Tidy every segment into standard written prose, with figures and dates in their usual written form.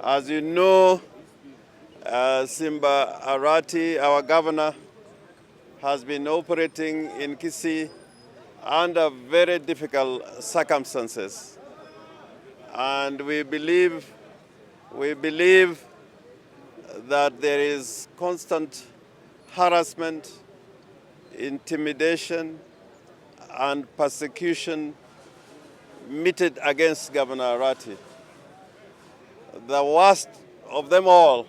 As you know, Simba Arati, our governor, has been operating in Kisii under very difficult circumstances. And we believe that there is constant harassment, intimidation, and persecution meted against Governor Arati. The worst of them all,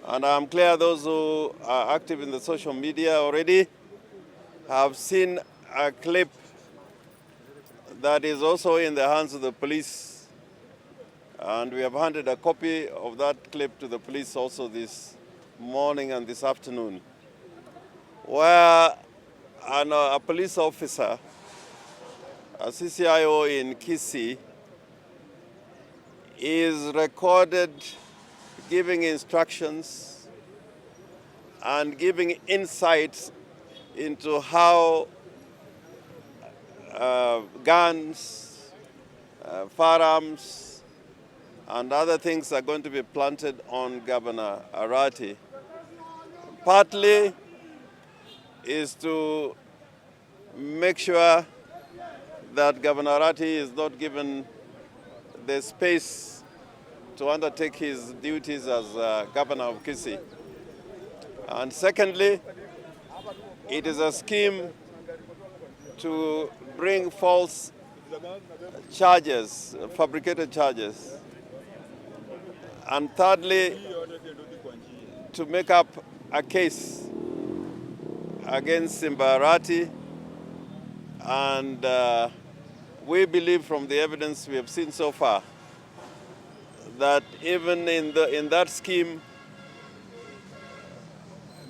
and I'm clear those who are active in the social media already have seen a clip that is also in the hands of the police, and we have handed a copy of that clip to the police also this morning and this afternoon, where a police officer, a CCIO in Kisii, is recorded giving instructions and giving insights into how guns, firearms, and other things are going to be planted on Governor Arati. Partly is to make sure that Governor Arati is not given the space to undertake his duties as governor of Kisii. And secondly, it is a scheme to bring false charges, fabricated charges. And thirdly, to make up a case against Simba Arati. And we believe from the evidence we have seen so far that even in that scheme,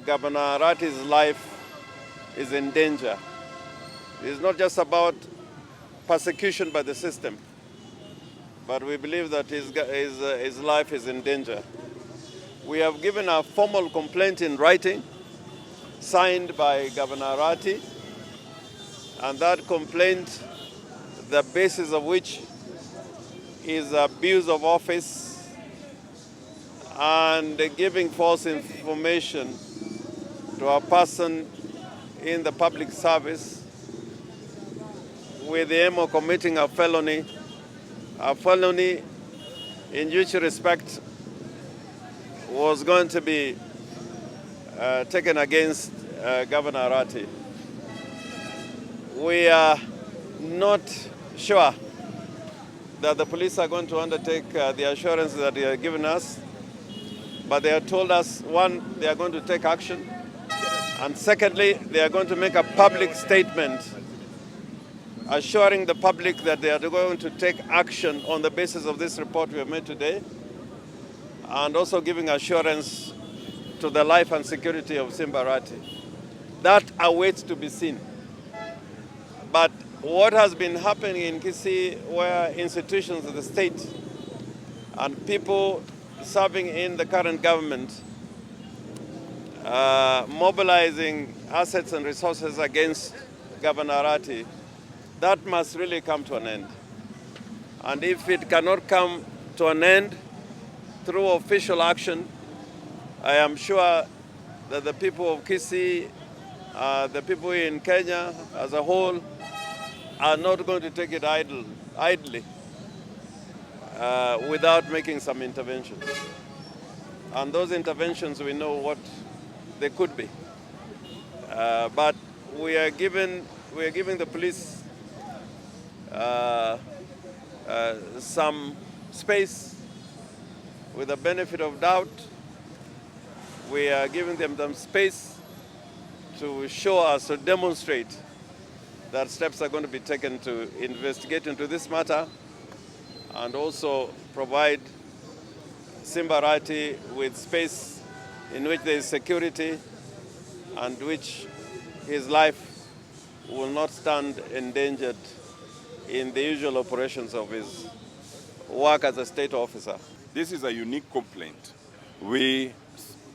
Governor Arati's life is in danger. It's not just about persecution by the system, but we believe that his life is in danger. We have given a formal complaint in writing, signed by Governor Arati, and that complaint, the basis of which is abuse of office and giving false information to a person in the public service with the aim of committing a felony in which respect was going to be taken against Governor Arati. We are not sure that the police are going to undertake the assurance that they have given us, but they have told us, one, they are going to take action, and secondly, they are going to make a public statement assuring the public that they are going to take action on the basis of this report we have made today, and also giving assurance to the life and security of Simba Arati. That awaits to be seen. But what has been happening in Kisii, where institutions of the state and people serving in the current government mobilizing assets and resources against Governor Arati, that must really come to an end. And if it cannot come to an end through official action, I am sure that the people of Kisii, the people in Kenya as a whole, are not going to take it idly without making some interventions. And those interventions, we know what they could be. But we are giving the police some space with the benefit of doubt. We are giving them space to show us, to demonstrate that steps are going to be taken to investigate into this matter and also provide Simba Arati with space in which there is security and which his life will not stand endangered in the usual operations of his work as a state officer. This is a unique complaint.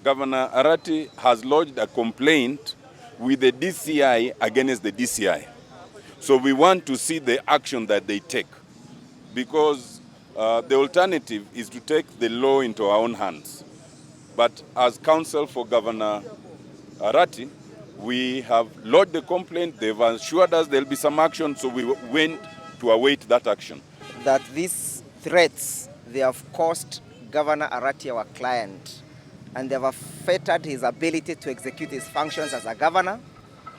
Governor Arati has lodged a complaint with the DCI against the DCI. So we want to see the action that they take, because The alternative is to take the law into our own hands. But as counsel for Governor Arati, we have lodged the complaint. They've assured us there'll be some action, so we went to await that action. That these threats, they have cost Governor Arati, our client, and they have affected his ability to execute his functions as a governor,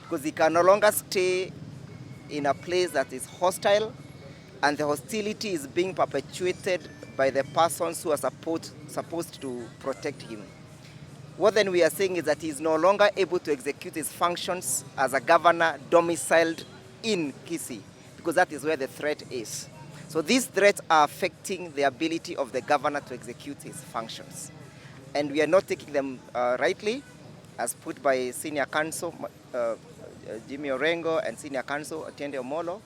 because he can no longer stay in a place that is hostile, and the hostility is being perpetuated by the persons who are supposed to protect him. What then we are saying is that he is no longer able to execute his functions as a governor domiciled in Kisii, because that is where the threat is. So these threats are affecting the ability of the governor to execute his functions. And we are not taking them rightly, as put by Senior Counsel Jimmy Orengo and Senior Counsel Atiende Omolo.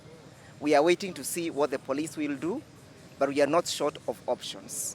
We are waiting to see what the police will do, but we are not short of options.